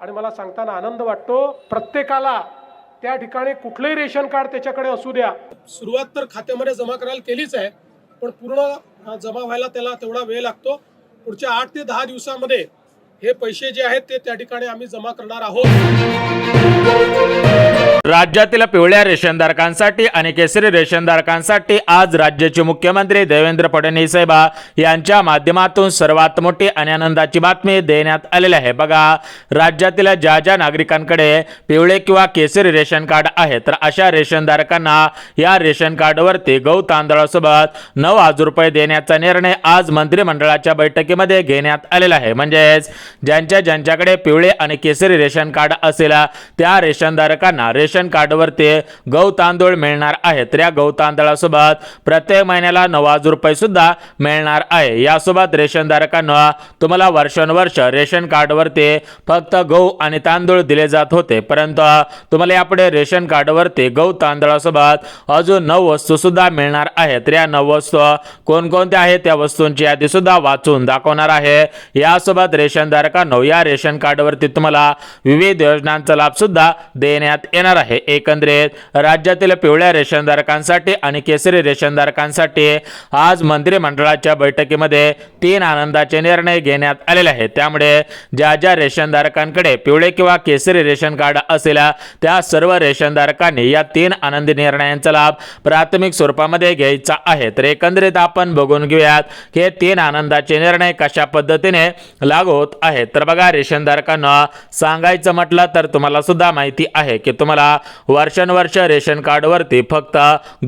आणि मला सांगताना आनंद वाटतो, प्रत्येकाला त्या ठिकाणी कुठलंही रेशन कार्ड त्याच्याकडे असू द्या, सुरुवात तर खात्यामध्ये जमा करायला केलीच आहे, पण पूर्ण जमा व्हायला त्याला तेवढा वेळ लागतो. पुढच्या 8 ते 10 दिवसामध्ये हे पैसे जे आहेत ते त्या ठिकाणी आम्ही जमा करणार आहोत. राज्यातील पिवळ्या रेशनधारकांसाठी आणि केसरी रेशनधारकांसाठी आज राज्याचे मुख्यमंत्री देवेंद्र फडणवीस साहेब यांच्या माध्यमातून सर्वात मोठी आणि आनंदाची बातमी देण्यात आलेली आहे. बघा, राज्यातील ज्या नागरिकांकडे पिवळे किंवा केसरी रेशन कार्ड आहे तर अशा रेशनधारकांना या रेशन कार्डवरती गहू तांदळासोबत 9,000 रुपये देण्याचा निर्णय आज मंत्रिमंडळाच्या बैठकीमध्ये घेण्यात आलेला आहे. म्हणजेच ज्यांच्याकडे पिवळे आणि केसरी रेशन कार्ड असेल त्या रेशनधारकांना रेशन कार्डवरती गहू तांदूळ मिळणार आहे. तर या गहू तांदळासोबत प्रत्येक महिन्याला 9,000 रुपये सुद्धा मिळणार आहे. यासोबत रेशनधारकांना तुम्हाला वर्षानुवर्ष रेशन कार्डवरती फक्त गहू आणि तांदूळ दिले जात होते, परंतु तुम्हाला यापुढे रेशन कार्डवरती गहू तांदळासोबत अजून 9 वस्तू सुद्धा मिळणार आहेत. तर या 9 वस्तू कोणकोणत्या आहेत त्या वस्तूंची यादी सुद्धा वाचून दाखवणार आहे. यासोबत रेशनधारकांना या रेशन कार्डवरती तुम्हाला विविध योजनांचा लाभ सुद्धा देण्यात येणार आहे. एकंदरीत राज्यातील पिवळ्या रेशनधारकांसाठी आणि केसरी रेशनधारकांसाठी आज मंत्रिमंडळाच्या बैठकीमध्ये 3 आनंदाचे निर्णय घेण्यात आलेले आहेत. त्यामुळे ज्या रेशनधारकांकडे पिवळे किंवा केसरी रेशन कार्ड असेल त्या सर्व रेशनधारकांनी या 3 आनंदी निर्णयांचा लाभ प्राथमिक स्वरूपामध्ये घ्यायचा आहे. तर एकंदरीत आपण बघून घेऊयात की हे 3 आनंदाचे निर्णय कशा पद्धतीने लागू होत आहेत. तर बघा, रेशनधारकांना सांगायचं म्हटलं तर तुम्हाला सुद्धा माहिती आहे की तुम्हाला वर्षानुवर्ष रेशन कार्डवरती फक्त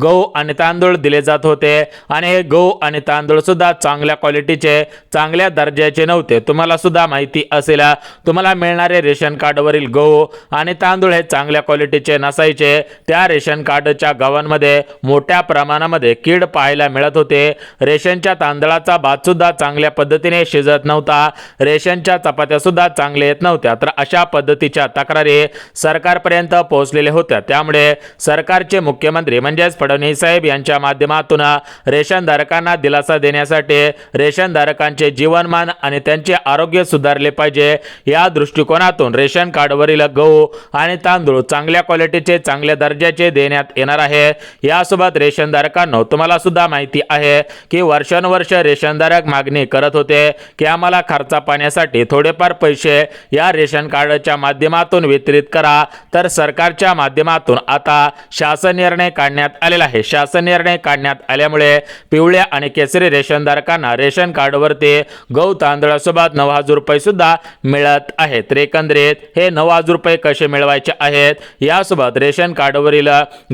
गहू आणि तांदूळ दिले जात होते आणि हे गहू आणि तांदूळ सुद्धा चांगल्या क्वालिटीचे, चांगल्या दर्जाचे नव्हते. तुम्हाला सुद्धा माहिती असेल तुम्हाला मिळणारे रेशन कार्डवरील गहू आणि तांदूळ हे चांगल्या क्वालिटीचे नसायचे. त्या रेशन कार्डच्या गव्हांमध्ये मोठ्या प्रमाणामध्ये कीड पाहायला मिळत होते. रेशनच्या तांदळाचा भात सुद्धा चांगल्या पद्धतीने शिजत नव्हता. रेशनच्या चपात्या सुद्धा चांगल्या येत नव्हत्या. तर अशा पद्धतीच्या तक्रारी सरकारपर्यंत पोहोचलेल्या होत्या. त्यामुळे सरकारचे मुख्यमंत्री म्हणजेच फडणवीस साहेब यांच्या माध्यमातून रेशनधारकांना दिलासा देण्यासाठी रेशनधारकांचे जीवनमान आणि त्यांचे आरोग्य सुधारले पाहिजे या दृष्टिकोनातून रेशन कार्डवरील गहू आणि तांदूळ चांगल्या क्वालिटीचे, चांगल्या दर्जाचे देण्यात येणार आहे. यासोबत रेशनधारकांना तुम्हाला सुद्धा माहिती आहे की वर्षानुवर्ष रेशनधारक मागणी करत होते की आम्हाला खर्चा पाण्यासाठी थोडेफार पैसे या रेशन कार्डच्या माध्यमातून वितरित करा. तर सरकारच्या माध्यमातून आता शासन निर्णय काढण्यात आलेला आहे. शासन निर्णय काढण्यात आल्यामुळे पिवळ्या आणि केसरी रेशनधारकांना रेशन कार्डवरती गहू तांदळासोबत 9,000 रुपये सुद्धा मिळत आहेत. तर एकंदरीत हे 9,000 रुपये कसे मिळवायचे आहेत, यासोबत रेशन कार्डवरील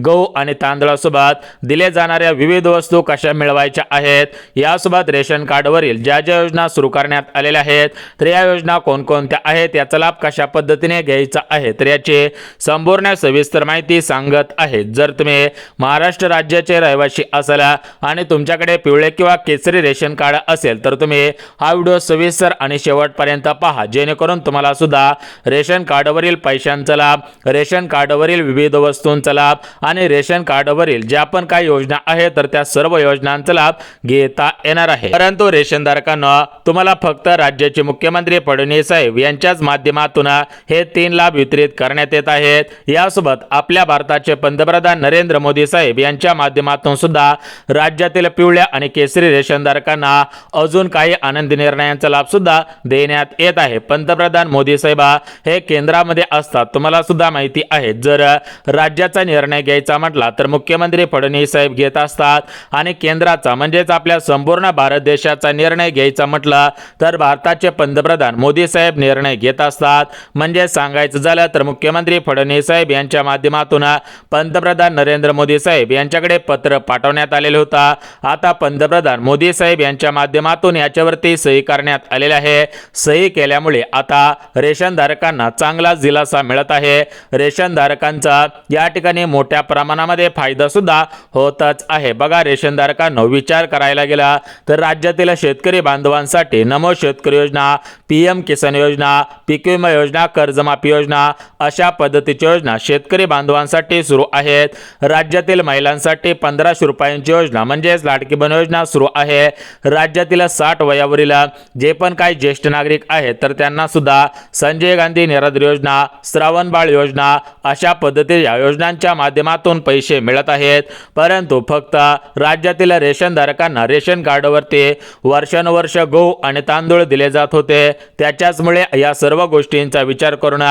गहू आणि तांदळासोबत दिले जाणाऱ्या विविध वस्तू कशा मिळवायच्या आहेत, यासोबत रेशन कार्डवरील ज्या योजना सुरू करण्यात आलेल्या आहेत तर या योजना कोणकोणत्या आहेत, याचा लाभ कशा पद्धतीने घ्यायचा आहे, तर याची संपूर्ण सविस्तर माहिती सांगत आहे. जर तुम्ही महाराष्ट्र राज्याचे रहिवासी असाल आणि तुमच्याकडे पिवळे किंवा केसरी रेशन कार्ड असेल तर तुम्ही हा व्हिडिओ सविस्तर आणि शेवटपर्यंत पहा, जेणेकरून तुम्हाला सुद्धा रेशन कार्डवरील पैशांचा लाभ, रेशन कार्डवरील विविध वस्तूंचा लाभ आणि रेशन कार्डवरील ज्या पण काही योजना आहेत तर त्या सर्व योजनांचा लाभ घेता येणार आहे. परंतु रेशनधारकांना तुम्हाला फक्त राज्याचे मुख्यमंत्री फडणवीस साहेब यांच्याच माध्यमातून हे 3 लाभ वितरित करण्यात येत आहेत. यासोबत आपल्या भारताचे पंतप्रधान नरेंद्र मोदी साहेब यांच्या माध्यमातून सुद्धा राज्यातील पिवळ्या आणि केसरी रेशनधारकांना अजून काही आनंदी निर्णयांचा लाभ सुद्धा देण्यात येत आहे. पंतप्रधान मोदी साहेब हे केंद्रामध्ये असतात, तुम्हाला सुद्धा माहिती आहे. जर राज्याचा निर्णय घ्यायचा म्हटला तर मुख्यमंत्री फडणवीस साहेब घेत असतात आणि केंद्राचा म्हणजेच आपल्या संपूर्ण भारत देशाचा निर्णय घ्यायचा म्हटला तर भारताचे पंतप्रधान मोदी साहेब निर्णय घेत असतात. म्हणजे सांगायचं झालं तर मुख्यमंत्री फडणवीस साहेब यांच्या माध्यमातून पंतप्रधान नरेंद्र मोदी साहेब यांच्याकडे पत्र पाठवण्यात आलेले होता. आता पंतप्रधान मोदी साहेब यांच्या माध्यमातून याच्यावरती सही करण्यात आलेली आहे. सही केल्यामुळे आता रेशनधारकांना चांगला दिलासा मिळत आहे. रेशनधारकांचा या ठिकाणी मोठ्या प्रमाणामध्ये फायदा सुद्धा होतच आहे. बघा, रेशनधारकांना विचार करायला गेला तर राज्यातील शेतकरी बांधवांसाठी नमो शेतकरी योजना PM किसान योजना, पीक विमा योजना, कर्जमाफी योजना अशा पद्धतीच्या योजना शेतकरी बांधवांसाठी सुरू आहेत. राज्यातील महिलांसाठी 1500 रुपयांची योजना म्हणजेच लाडकी बहीण योजना सुरू आहे. राज्यातील 60 वयावरील जे पण काही ज्येष्ठ नागरिक आहेत तर त्यांना सुद्धा संजय गांधी निराधार योजना, श्रावण बाळ योजना अशा पद्धतीच्या योजनांच्या माध्यमातून पैसे मिळत आहेत. परंतु फक्त राज्यातील रेशनधारकांना रेशन कार्डवरती वर्षानुवर्ष गहू आणि तांदूळ दिले जात होते. त्याच्याचमुळे या सर्व गोष्टींचा विचार करून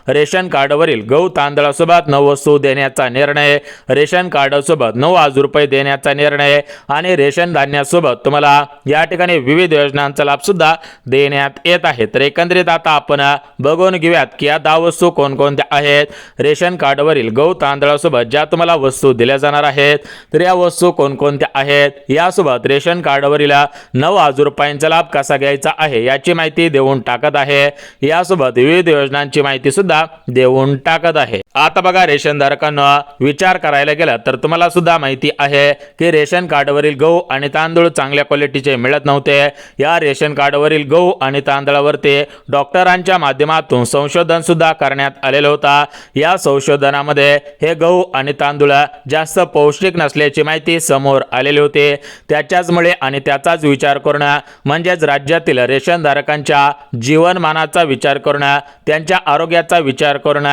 रेशन कार्डवरील गहू तांदळासोबत 9 वस्तू देण्याचा निर्णय, रेशन कार्डसोबत 9,000 रुपये देण्याचा निर्णय आणि रेशन धान्यासोबत तुम्हाला या ठिकाणी विविध योजनांचा लाभ सुद्धा देण्यात येत आहे. तर एकंदरीत आता आपण बघून घेऊयात की या 10 वस्तू कोणकोणत्या आहेत. रेशन कार्डवरील गहू तांदळासोबत ज्या तुम्हाला वस्तू दिल्या जाणार आहेत तर या वस्तू कोणकोणत्या आहेत, यासोबत रेशन कार्डवरील 9,000 रुपयांचा लाभ कसा घ्यायचा आहे याची माहिती देऊन टाकत आहे. यासोबत विविध योजनांची माहिती सुद्धा देऊन टाकत आहे. आता बघा रेशनधारकांना विचार करायला गेला तर तुम्हाला सुद्धा माहिती आहे की रेशन कार्डवरील गहू आणि तांदूळ चांगल्या क्वालिटीचे मिळत नव्हते. या रेशन कार्डवरील गहू आणि तांदळावरती डॉक्टरांच्या माध्यमातून संशोधन सुद्धा करण्यात आलेलं होता. या संशोधनामध्ये हे गहू आणि तांदूळ जास्त पौष्टिक नसल्याची माहिती समोर आलेली होती. त्याच्याचमुळे आणि त्याचाच विचार करून म्हणजेच राज्यातील रेशनधारकांच्या जीवनमानाचा विचार करून त्यांच्या आरोग्याचा विचार करून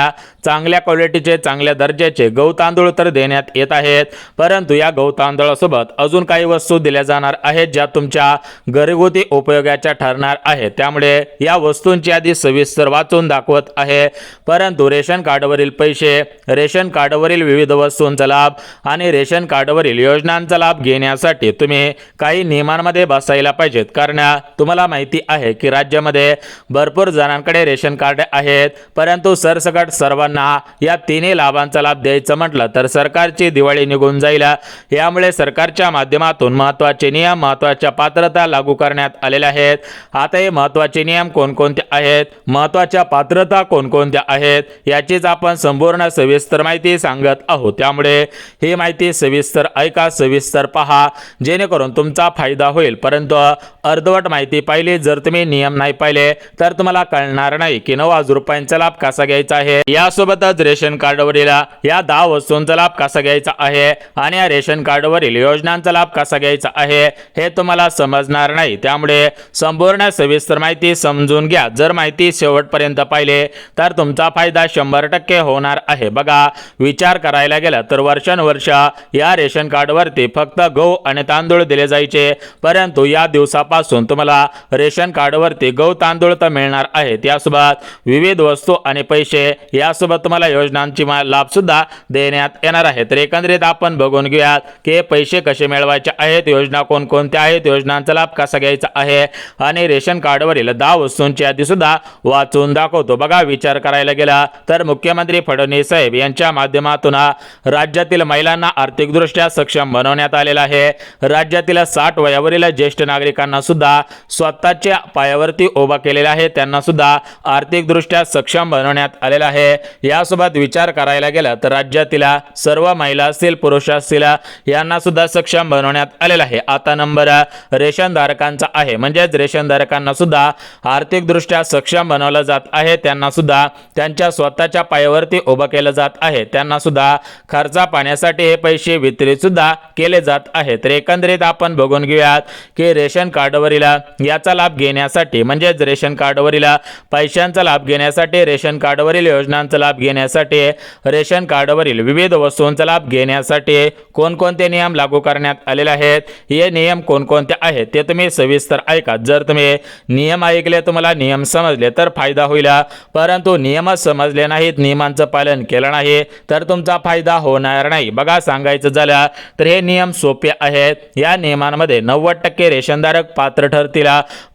चांगल्या क्वालिटीचे चांगल्या दर्जाचे गहू तांदूळ तर देण्यात येत आहेत. परंतु या गहू तांदळासोबत अजून काही वस्तू दिल्या जाणार आहेत ज्या तुमच्या घरगुती उपयोगाच्या ठरणार आहेत. त्यामुळे या वस्तूंची यादी सविस्तर वाचून दाखवत आहे. परंतु रेशन कार्डवरील पैसे, रेशन कार्डवरील विविध वस्तूंचा लाभ आणि रेशन कार्डवरील योजनांचा लाभ घेण्यासाठी तुम्ही काही नियमांमध्ये बसायला पाहिजेत. कारण तुम्हाला माहिती आहे की राज्यामध्ये भरपूर जणांकडे रेशन कार्ड आहेत, परंतु सरसकट सर्वांना या तिन्ही लाभांचा लाभ द्यायचं म्हटलं तर सरकारची दिवाळी निघून जाईल. यामुळे सरकारच्या माध्यमातून महत्त्वाचे नियम, महत्त्वाच्या पात्रता लागू करण्यात आलेल्या आहेत. आता हे महत्त्वाचे नियम कोणकोणते आहेत, महत्त्वाच्या पात्रता कोणकोणत्या आहेत याचीच आपण संपूर्ण सविस्तर माहिती सांगत आहोत. त्यामुळे ही माहिती सविस्तर ऐका, सविस्तर पहा, जेणेकरून तुमचा फायदा होईल. परंतु अर्धवट माहिती पाहिली, जर तुम्ही नियम नाही पाहिले तर तुम्हाला कळणार नाही की 9,000 रुपयांचा लाभ कसा घ्यायचा आहे. यासोबतच रेशन कार्डवरील या 10 वस्तूंचा लाभ कसा घ्यायचा आहे आणि या रेशन कार्डवरील योजनांचा लाभ कसा घ्यायचा आहे हे तुम्हाला समजणार नाही. त्यामुळे संपूर्ण सविस्तर माहिती समजून घ्या. जर माहिती शेवटपर्यंत पाहिले तर तुमचा फायदा 100% होणार आहे. बघा, विचार करायला गेला तर वर्षानुवर्ष या रेशन कार्डवरती फक्त गहू आणि तांदूळ दिले जायचे, परंतु या दिवसापासून तुम्हाला रेशन कार्डवरती गहू तांदूळ तर मिळणार आहेत. यासोबत विविध वस्तू आणि पैसे, यासोबत तुम्हाला योजनांची लाभ सुद्धा देण्यात येणार आहे. तर एकंदरीत आपण बघून घेऊयात की पैसे कसे मिळवायचे आहेत, योजना कोणकोणत्या आहेत, योजनांचा लाभ कसा घ्यायचा आहे आणि रेशन कार्डवरील 10 वस्तूंची यादी सुद्धा वाचून दाखवतो. बघा, विचार करायला गेला तर मुख्यमंत्री फडणवीस साहेब यांच्या माध्यमातून राज्यातील महिलांना आर्थिकदृष्ट्या सक्षम बनवण्यात आलेला आहे. राज्यातील 60 वयावरील ज्येष्ठ नागरिकांना सुद्धा स्वतःच्या पायावरती उभा केलेला आहे. त्यांना सुद्धा आर्थिकदृष्ट्या सक्षम बनवण्यात आलेला आहे. यासोबत विचार करायला गेला तर राज्यातील सर्व महिला असतील, पुरुष असतील, यांना सुद्धा सक्षम बनवण्यात आलेला आहे. आता नंबर रेशनधारकांचा आहे, म्हणजेच रेशनधारकांना सुद्धा आर्थिकदृष्ट्या सक्षम बनवलं जात आहे. त्यांना सुद्धा त्यांच्या स्वतःच्या पायावरती उभं केलं जात आहे. त्यांना सुद्धा खर्चा पाण्यासाठी हे पैसे वितरित सुद्धा केले जात आहेत. तर एकंदरीत आपण बघून घेऊयात की रेशन कार्डवरील याचा लाभ घेण्यासाठी, म्हणजेच रेशन कार्डवरील पैशांचा लाभ घेण्यासाठी, रेशन कार्डवरील योजनांचा लाभ घेण्यासाठी, रेशन कार्डवरील विविध वस्तूंचा लाभ घेण्यासाठी कोणकोणते नियम लागू करण्यात आलेले आहेत, हे नियम कोणकोणते आहेत ते तुम्ही सविस्तर ऐका. जर तुम्ही नियम ऐकले, तुम्हाला नियम समजले तर फायदा होईल. परंतु नियमच समजले नाहीत, नियमांचं पालन केलं नाही तर तुमचा फायदा होणार नाही. बघा, सांगायचं झालं तर हे नियम सोपे आहेत. या नियमांमध्ये 90% रेशनधारक पात्र ठरतील.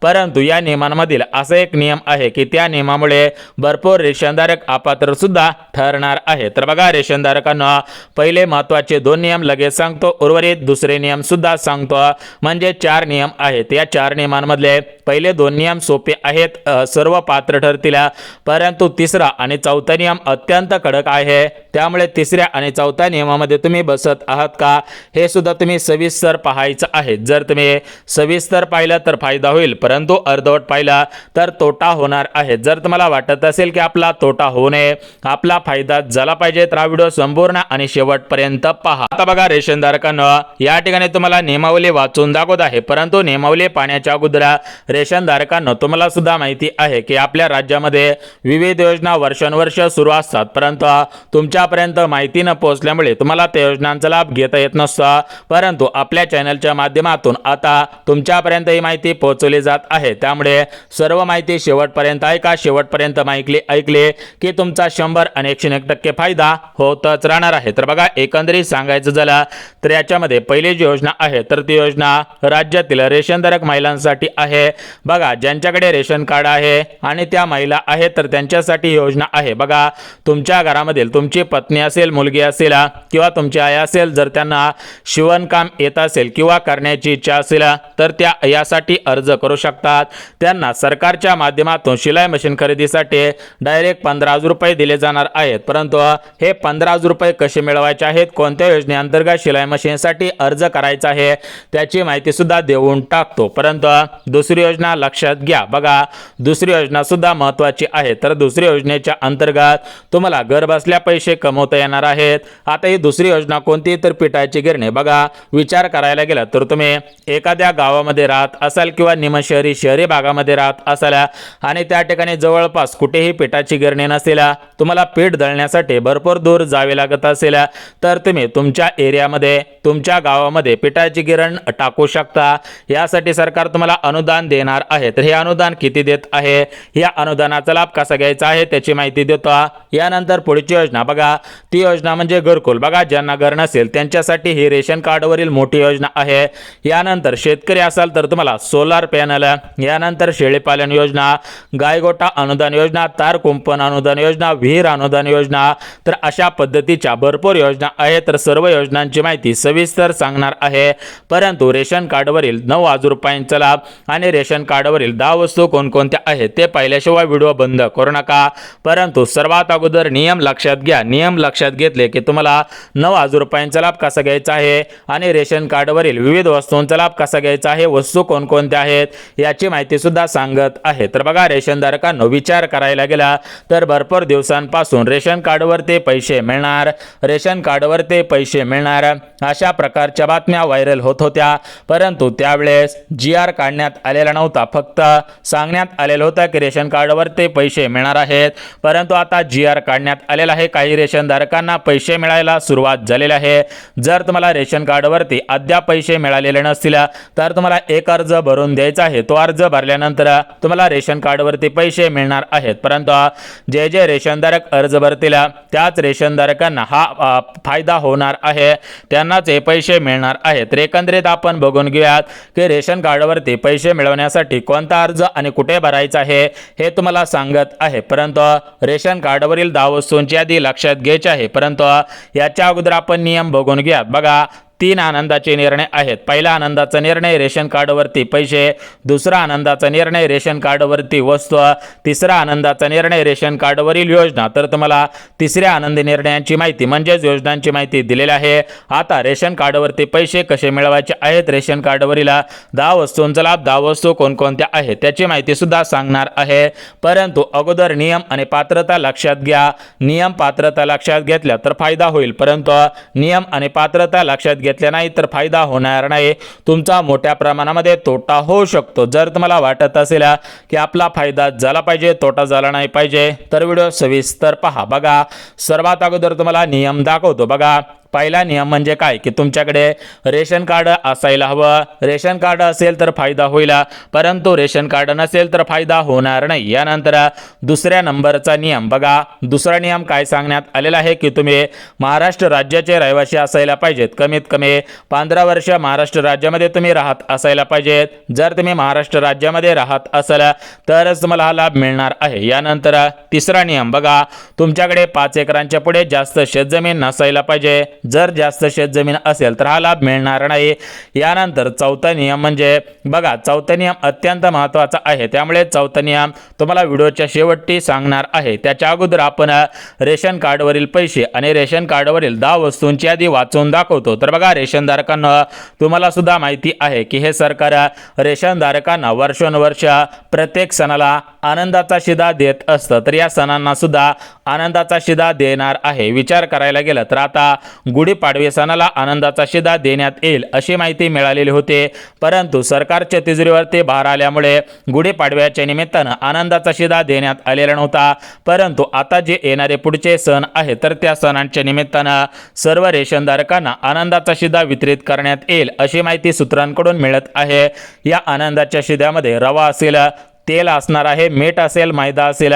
परंतु या नियमांमधील असा एक नियम आहे की त्या नियमामुळे भरपूर रेशनधारक अपात्र सुद्धा ठरणार आहे. तर बघा, रेशनधारकांना पहिले महत्त्वाचे 2 नियम लगेच सांगतो, उर्वरित दुसरे नियम सुद्धा सांगतो. म्हणजे 4 नियम आहेत. या 4 नियमांमधले पहिले 2 नियम सोपे आहेत, सर्व पात्र ठरतील. परंतु तिसरा आणि चौथा नियम अत्यंत कडक आहे. त्यामुळे तिसऱ्या आणि चौथ्या नियमामध्ये तुम्ही बसत आहात का हे सुद्धा तुम्ही सविस्तर पाहायचं आहे. जर तुम्ही सविस्तर पाहिलं तर फायदा होईल, परंतु अर्धवट पाहिला तर तोटा होणार आहे. जर तुम्हाला वाटत असेल की आपला तोटा होऊ नये, आपला फायदा झाला पाहिजे, तर हा व्हिडिओ संपूर्ण आणि शेवटपर्यंत पहा. आता बघा रेशनधारकांनो, या ठिकाणी तुम्हाला नियमावली वाचून दाखवत आहे, परंतु नियमावली पाहण्याच्या अगोदर रेशनधारकांनो तुम्हाला सुद्धा माहिती आहे की आपल्या राज्यामध्ये विविध योजना वर्षानुवर्ष सुरू असतात, परंतु तुमच्यापर्यंत माहिती न पोहोचल्यामुळे तुम्हाला त्या योजनांचा लाभ घेता येत नसतो. परंतु आपल्या चॅनलच्या माध्यमातून आता तुमच्यापर्यंत ही माहिती पोहोचवली जात आहे. त्यामुळे सर्व माहिती शेवटपर्यंत ऐका. शेवटपर्यंत ऐकले की तुमचा 100 आणि 101% फायदा होतच राहणार आहे. तर बघा, एकंदरीत सांगायचं झालं तर याच्यामध्ये पहिली जी योजना आहे तर ती योजना राज्यातील रेशनधारक महिलांसाठी आहे. बघा, ज्यांच्याकडे रेशन कार्ड आहे आणि त्या महिला आहेत तर त्यांच्यासाठी ही योजना आहे. बघा, तुमच्या घरामधील तुमची पत्नी असेल, मुलगी असेल किंवा तुमची आई असेल, जर त्यांना शिवणकाम येत असेल किंवा करण्याची इच्छा असेल तर त्या यासाठी अर्ज करू शकतात. त्यांना सरकारच्या माध्यमातून शिलाई मशीन खरेदीसाठी डायरेक्ट 15,000 रुपये दिले जाणार आहेत. परंतु हे 15,000 रुपये कसे मिळवायचे आहेत, कोणत्या योजनेअंतर्गत शिलाई मशीनसाठी अर्ज करायचा आहे त्याची माहिती सुद्धा देऊन टाकतो. परंतु दुसरी योजना लक्षात घ्या. बघा, दुसरी योजना सुद्धा महत्त्वाची आहे. तर दुसरी योजनेच्या अंतर्गत तुम्हाला घर बसल्या पैसे कमवता येणार आहेत. आता ही दुसरी योजना कोणती, तर पिठाची गिरणी. बघा, विचार करायला गेला तर तुम्ही एखाद्या गावामध्ये राहत असाल किंवा शहरी भागामध्ये राहत असाल आणि त्या ठिकाणी जवळपास कुठेही पिठाची गिरणी नसेल, तुम्हाला पीठ दळण्यासाठी भरपूर दूर जावे लागत असेल, तर तुम्ही तुमच्या एरियामध्ये, तुमच्या गावामध्ये पिठाची गिरण टाकू शकता. यासाठी सरकार तुम्हाला अनुदान देणार आहे. तर हे अनुदान किती देत आहे, या अनुदानाचा लाभ कसा घ्यायचा आहे त्याची माहिती देतो. यानंतर पुढची योजना बघा, ती योजना म्हणजे घरकुल. बघा, ज्यांना घर नसेल त्यांच्यासाठी ही रेशन कार्डवरील मोठी योजना आहे. यानंतर शेतकरी असाल तर तुम्हाला सोलार पॅनल, यानंतर शेळीपालन योजना, गायगोटा अनुदान योजना, तार कुंपण अनुदान योजना, विहीर अनुदान योजना, तर अशा पद्धतीच्या भरपूर योजना आहेत. तर सर्व योजनांची माहिती सविस्तर सांगणार आहे. परंतु रेशन कार्डवरील 9,000 रुपयांचा लाभ आणि रेशन कार्डवरील 10 वस्तू कोणकोणत्या आहेत ते पाहिल्याशिवाय व्हिडिओ बंद करू नका. परंतु सर्वात अगोदर नियम लक्षात घ्या. नियम लक्षात घेतले की तुम्हाला 9,000 रुपयांचा लाभ कसा घ्यायचा आहे आणि रेशन कार्डवरील विविध वस्तूंचा लाभ कसा घ्यायचा आहे, वस्तू कोणकोणत्या आहेत याची माहिती सुद्धा सांगत आहे. तर बघा, रेशनधारकांनो विचार करायला गेला तर भरपूर दिवसांपासून रेशन कार्डवर ते पैसे मिळणार, रेशन कार्डवर ते पैसे मिळणार अशा प्रकारच्या बातम्या व्हायरल होत होत्या. परंतु त्यावेळेस GR काढण्यात आलेला नव्हता. फक्त सांगण्यात आलेलं होतं की रेशन कार्डवर ते पैसे मिळणार आहेत. परंतु आता GR काढण्यात आलेला आहे. काही रेशनधारकांना पैसे मिळायला सुरुवात झालेली आहे. जर तुम्हाला रेशन कार्डवरती अद्याप पैसे मिळालेले नसतील तर तुम्हाला एक अर्ज भरून द्यायचा आहे. तो अर्ज भरल्यानंतर तुम्हाला रेशन कार्डवरती पैसे मिळणार आहेत. परंतु जे रेशनधारक अर्ज भरतील त्याच रेशनधारकांना हा फायदा होणार आहे, त्यांनाच हे पैसे मिळणार आहेत. तर एकंदरीत आपण बघून घेऊयात की रेशन कार्डवरती पैसे मिळवण्यासाठी कोणता अर्ज आणि कुठे भरायचा आहे हे तुम्हाला सांगत आहे. परंतु रेशन कार्डवरील 10 वस्तूंची यादी लक्षात घ्यायची आहे. परंतु याच्या अगोदर आपण नियम बघून घेऊयात. बघा, 3 आनंदाचे निर्णय आहेत. पहिला आनंदाचा निर्णय रेशन कार्डवरती पैसे, दुसरा आनंदाचा निर्णय रेशन कार्डवरती वस्तू, तिसरा आनंदाचा निर्णय रेशन कार्डवरील योजना. तर तुम्हाला तिसऱ्या आनंदी निर्णयांची माहिती म्हणजेच योजनांची माहिती दिलेली आहे. आता रेशन कार्डवरती पैसे कसे मिळवायचे आहेत, रेशन कार्डवरील 10 वस्तूंचा लाभ, 10 वस्तू कोणकोणत्या आहेत त्याची माहिती सुद्धा सांगणार आहे. परंतु अगोदर नियम आणि पात्रता लक्षात घ्या. नियम पात्रता लक्षात घेतल्या तर फायदा होईल, परंतु नियम आणि पात्रता लक्षात घेतल्या नाही तर फायदा होणार नाही. तुमचा मोठ्या प्रमाणामध्ये तोटा होऊ शकतो. जर तुम्हाला वाटत असेल की आपला फायदा झाला पाहिजे, तोटा झाला नाही पाहिजे, तर व्हिडिओ सविस्तर पहा. बघा, सर्वात अगोदर तुम्हाला नियम दाखवतो. बघा, पहिला नियम म्हणजे काय की तुमच्याकडे रेशन कार्ड असायला हवं. रेशन कार्ड असेल तर फायदा होईल, परंतु रेशन कार्ड नसेल तर फायदा होणार नाही. यानंतर दुसऱ्या नंबरचा नियम बघा, दुसरा नियम काय सांगण्यात आलेला आहे की तुम्ही महाराष्ट्र राज्याचे रहिवासी असायला पाहिजेत. कमीत कमी 15 वर्ष महाराष्ट्र राज्यामध्ये तुम्ही राहत असायला पाहिजेत. जर तुम्ही महाराष्ट्र राज्यामध्ये राहत असाल तरच तुम्हाला हा लाभ मिळणार आहे. यानंतर तिसरा नियम बघा, तुमच्याकडे 5 एकरांच्या पुढे जास्त शेतजमीन नसायला पाहिजे. जर जास्त शेतजमीन असेल तर हा लाभ मिळणार नाही. यानंतर चौथा नियम म्हणजे बघा, चौथा नियम अत्यंत महत्त्वाचा आहे, त्यामुळे चौथा नियम तुम्हाला व्हिडिओच्या शेवटी सांगणार आहे. त्याच्या अगोदर आपण रेशन कार्डवरील पैसे आणि रेशन कार्डवरील 10 वस्तूंची यादी वाचून दाखवतो. तर बघा, रेशनधारकांना तुम्हाला सुद्धा माहिती आहे की हे सरकार रेशनधारकांना वर्षोनवर्ष प्रत्येक सणाला आनंदाचा शिधा देत असतं. तर या सणांना सुद्धा आनंदाचा शिधा देणार आहे. विचार करायला गेलं तर आता गुढीपाडवे सणाला आनंदाचा शिधा देण्यात येईल अशी माहिती मिळालेली होती, परंतु सरकारच्या तिजोरीवरती भार आल्यामुळे गुढीपाडव्याच्या निमित्तानं आनंदाचा शिधा देण्यात आलेला नव्हता. परंतु आता जे येणारे पुढचे सण आहेत तर त्या सणांच्या निमित्तानं सर्व रेशनधारकांना आनंदाचा शिधा वितरित करण्यात येईल अशी माहिती सूत्रांकडून मिळत आहे. या आनंदाच्या शिध्यामध्ये रवा असेल, तेल असणार आहे, मीठ असेल, मैदा असेल,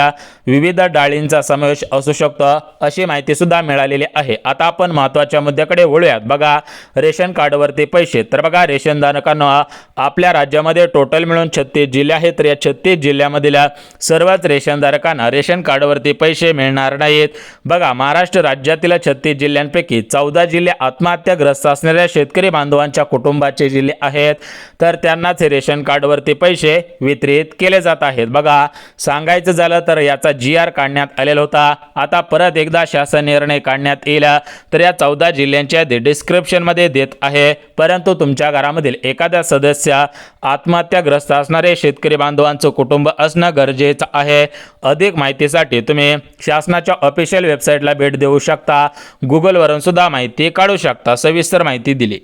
विविध डाळींचा समावेश असू शकतो अशी माहिती सुद्धा मिळालेली आहे. आता आपण महत्त्वाच्या मुद्द्याकडे वळूयात. बघा, रेशन कार्डवरती पैसे. तर बघा, रेशनधारकांना आपल्या राज्यामध्ये टोटल मिळून 36 जिल्हे आहेत. तर या 36 जिल्ह्यामधील सर्वच रेशनधारकांना रेशन कार्डवरती पैसे मिळणार नाहीत. बघा, महाराष्ट्र राज्यातील 36 जिल्ह्यांपैकी 14 जिल्हे आत्महत्याग्रस्त असणाऱ्या शेतकरी बांधवांच्या कुटुंबाचे जिल्हे आहेत. तर त्यांनाच हे रेशन कार्डवरती पैसे वितरित केले जात आहेत. बघा, सांगायचं झालं तर याचा GR काढण्यात आलेला होता. आता परत एकदा शासन निर्णय काढण्यात येईल. तर या 14 जिल्ह्यांच्या डिस्क्रिप्शनमध्ये देत आहे, परंतु तुमच्या घरामधील एखादा सदस्य आत्महत्याग्रस्त असणारे शेतकरी बांधवांचं कुटुंब असणं गरजेचं आहे. अधिक माहितीसाठी तुम्ही शासनाच्या ऑफिशियल वेबसाईटला भेट देऊ शकता. गुगलवरून सुद्धा माहिती काढू शकता. सविस्तर माहिती दिली.